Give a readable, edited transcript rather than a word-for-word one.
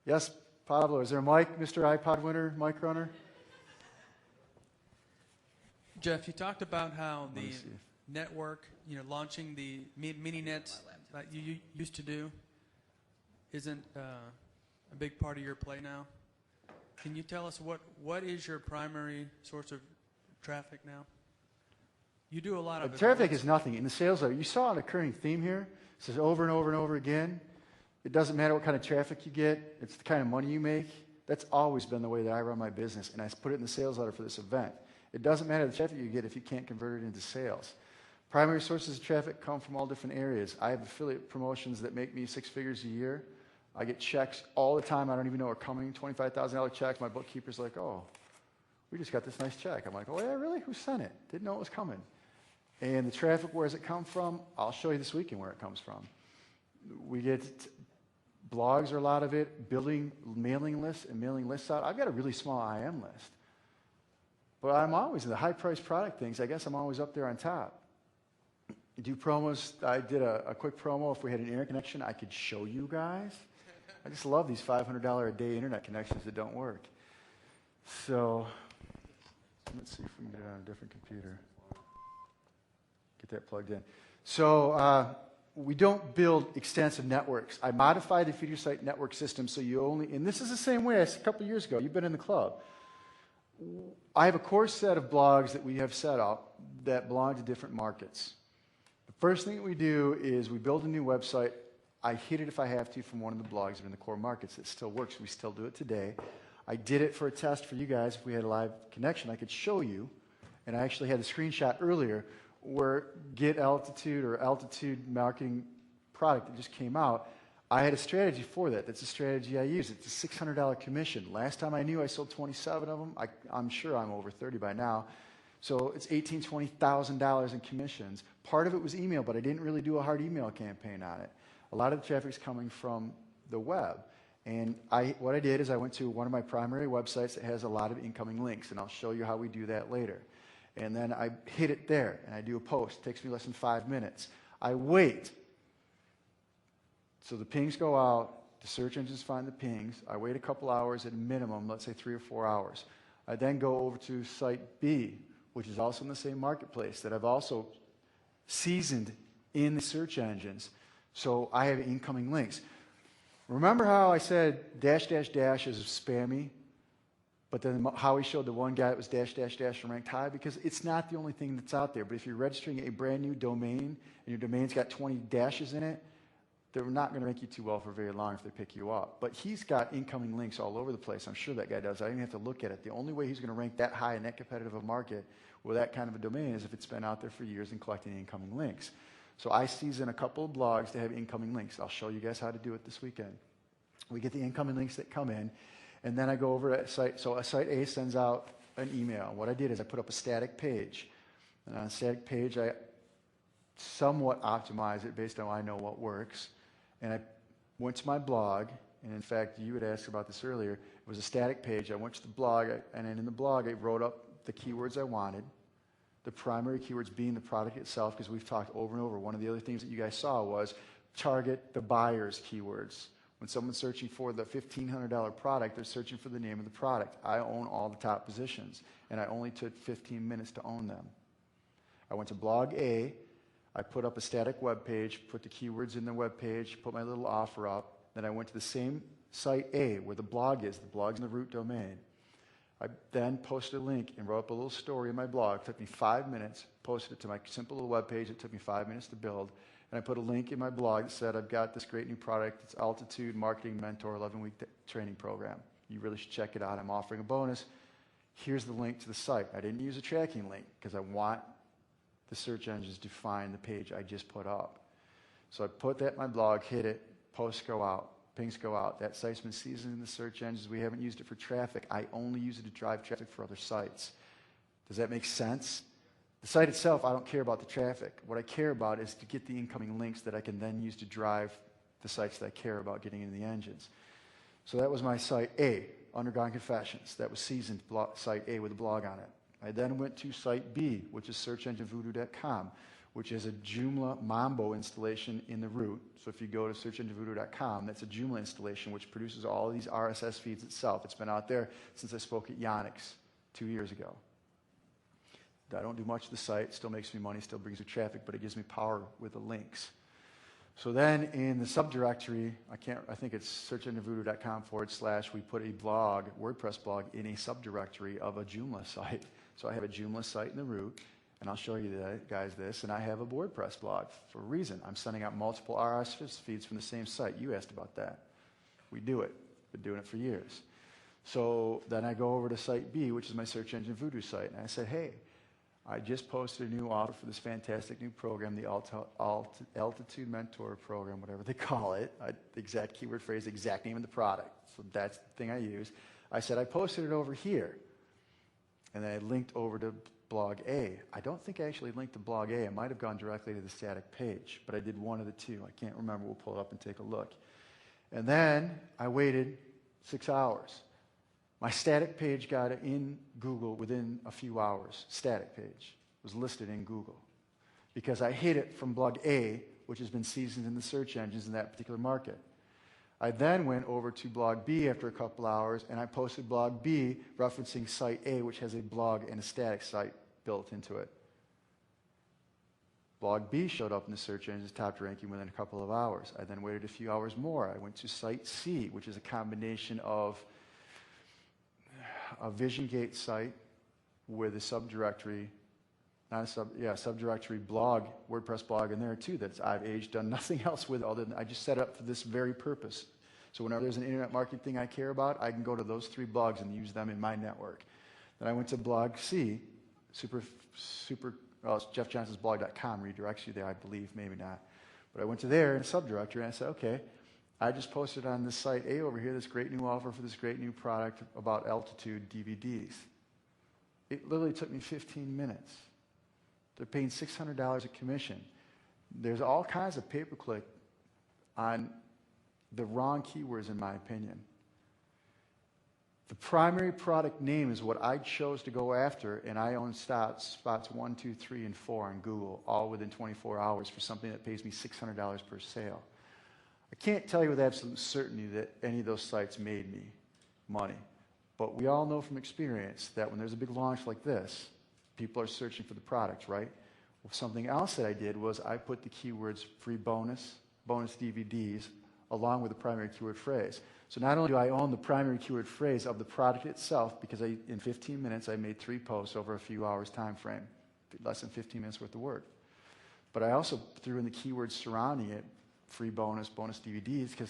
Yes, Pablo. Is there a mic, Mr. iPod winner, mic runner? Jeff, you talked about how the network, launching the mini nets that you used to do isn't a big part of your play now. Can you tell us what is your primary source of traffic now? You do a lot of traffic is nothing. In the sales letter, you saw an occurring theme here. It says over and over and over again. It doesn't matter what kind of traffic you get. It's the kind of money you make. That's always been the way that I run my business, and I put it in the sales letter for this event. It doesn't matter the traffic you get if you can't convert it into sales. Primary sources of traffic come from all different areas. I have affiliate promotions that make me 6 figures a year. I get checks all the time I don't even know are coming, $25,000 checks. My bookkeeper's like, oh, we just got this nice check. I'm like, oh, yeah, really? Who sent it? Didn't know it was coming. And the traffic, where does it come from? I'll show you this weekend where it comes from. We get blogs are a lot of it, building mailing lists and mailing lists out. I've got a really small IM list. But I'm always in the high-priced product things. I guess I'm always up there on top. Do promos. I did a quick promo. If we had an internet connection, I could show you guys. I just love these $500 a day internet connections that don't work. So let's see if we can get it on a different computer. Get that plugged in. So we don't build extensive networks. I modified the Feed Your Site network system so you only, and this is the same way as a couple of years ago. You've been in the club. I have a core set of blogs that we have set up that belong to different markets. The first thing that we do is we build a new website. I hit it if I have to from one of the blogs that are in the core markets. It still works. We still do it today. I did it for a test for you guys. If we had a live connection, I could show you. And I actually had a screenshot earlier where Get Altitude or Altitude Marketing product that just came out. I had a strategy for that. That's a strategy I use. It's a $600 commission. Last time I knew I sold 27 of them. I'm sure I'm over 30 by now. So it's $18,000, $20,000 in commissions. Part of it was email, but I didn't really do a hard email campaign on it. A lot of the traffic's coming from the web. And what I did is I went to one of my primary websites that has a lot of incoming links, and I'll show you how we do that later. And then I hit it there, and I do a post. It takes me less than 5 minutes. I wait. So the pings go out. The search engines find the pings. I wait a couple hours at a minimum, let's say 3 or 4 hours. I then go over to site B, which is also in the same marketplace that I've also seasoned in the search engines. So I have incoming links. Remember how I said dash, dash, dash is spammy? But then Howie showed the one guy that was dash, dash, dash and ranked high? Because it's not the only thing that's out there. But if you're registering a brand new domain and your domain's got 20 dashes in it, they're not going to rank you too well for very long if they pick you up. But he's got incoming links all over the place. I'm sure that guy does. I don't even have to look at it. The only way he's going to rank that high in that competitive a market with that kind of a domain is if it's been out there for years and collecting incoming links. So I season a couple of blogs to have incoming links. I'll show you guys how to do it this weekend. We get the incoming links that come in, and then I go over to site. So a site A sends out an email. What I did is I put up a static page. And on a static page, I somewhat optimize it based on I know what works. And I went to my blog, and in fact, you had asked about this earlier. It was a static page. I went to the blog, and then in the blog, I wrote up the keywords I wanted, the primary keywords being the product itself, because we've talked over and over. One of the other things that you guys saw was target the buyer's keywords. When someone's searching for the $1,500 product, they're searching for the name of the product. I own all the top positions, and I only took 15 minutes to own them. I went to blog A. I put up a static web page, put the keywords in the web page, put my little offer up. Then I went to the same site A where the blog is. The blog's in the root domain. I then posted a link and wrote up a little story in my blog. It took me 5 minutes, posted it to my simple little web page. It took me 5 minutes to build. And I put a link in my blog that said, I've got this great new product. It's Altitude Marketing Mentor 11-week training program. You really should check it out. I'm offering a bonus. Here's the link to the site. I didn't use a tracking link because I want the search engines to find the page I just put up. So I put that in my blog, hit it, posts go out, pings go out. That site's been seasoned in the search engines. We haven't used it for traffic. I only use it to drive traffic for other sites. Does that make sense? The site itself, I don't care about the traffic. What I care about is to get the incoming links that I can then use to drive the sites that I care about getting into the engines. So that was my site A, Undergone Confessions. That was seasoned site A with a blog on it. I then went to site B, which is searchenginevoodoo.com, which is a Joomla Mambo installation in the root. So if you go to searchenginevoodoo.com, that's a Joomla installation which produces all of these RSS feeds itself. It's been out there since I spoke at Yonex 2 years ago. I don't do much of the site, still makes me money, still brings me traffic, but it gives me power with the links. So then in the subdirectory, I think it's searchenginevoodoo.com/, we put a blog, WordPress blog, in a subdirectory of a Joomla site. So I have a Joomla site in the root, and I'll show you guys this, and I have a WordPress blog for a reason. I'm sending out multiple RSS feeds from the same site. You asked about that. We do it. Been doing it for years. So then I go over to site B, which is my Search Engine Voodoo site, and I said, hey, I just posted a new offer for this fantastic new program, the Altitude Mentor program, whatever they call it. The exact keyword phrase, the exact name of the product. So that's the thing I use. I said, I posted it over here. And then I linked over to blog A. I don't think I actually linked to blog A. I might have gone directly to the static page, but I did one of the two. I can't remember. We'll pull it up and take a look. And then I waited 6 hours. My static page got in Google within a few hours. Static page was listed in Google because I hid it from blog A, which has been seasoned in the search engines in that particular market. I then went over to blog B after a couple hours, and I posted blog B referencing site A, which has a blog and a static site built into it. Blog B showed up in the search engines, top ranking within a couple of hours. I then waited a few hours more. I went to site C, which is a combination of a VisionGate site with a subdirectory, subdirectory blog, WordPress blog in there too that I've done nothing else with other than I just set it up for this very purpose. So whenever there's an internet marketing thing I care about, I can go to those 3 blogs and use them in my network. Then I went to blog C, it's jeffjohnsonsblog.com redirects you there, I believe, maybe not. But I went to there in a subdirectory and I said, okay, I just posted on this site A over here this great new offer for this great new product about Altitude DVDs. It literally took me 15 minutes. They're paying $600 a commission. There's all kinds of pay-per-click on the wrong keywords, in my opinion. The primary product name is what I chose to go after, and I own spots 1, 2, 3, and 4 on Google, all within 24 hours for something that pays me $600 per sale. I can't tell you with absolute certainty that any of those sites made me money, but we all know from experience that when there's a big launch like this, people are searching for the product, right? Well, something else that I did was I put the keywords free bonus DVDs, along with the primary keyword phrase. So not only do I own the primary keyword phrase of the product itself, because in 15 minutes I made 3 posts over a few hours time frame, less than 15 minutes worth of work, but I also threw in the keywords surrounding it, free bonus DVDs, because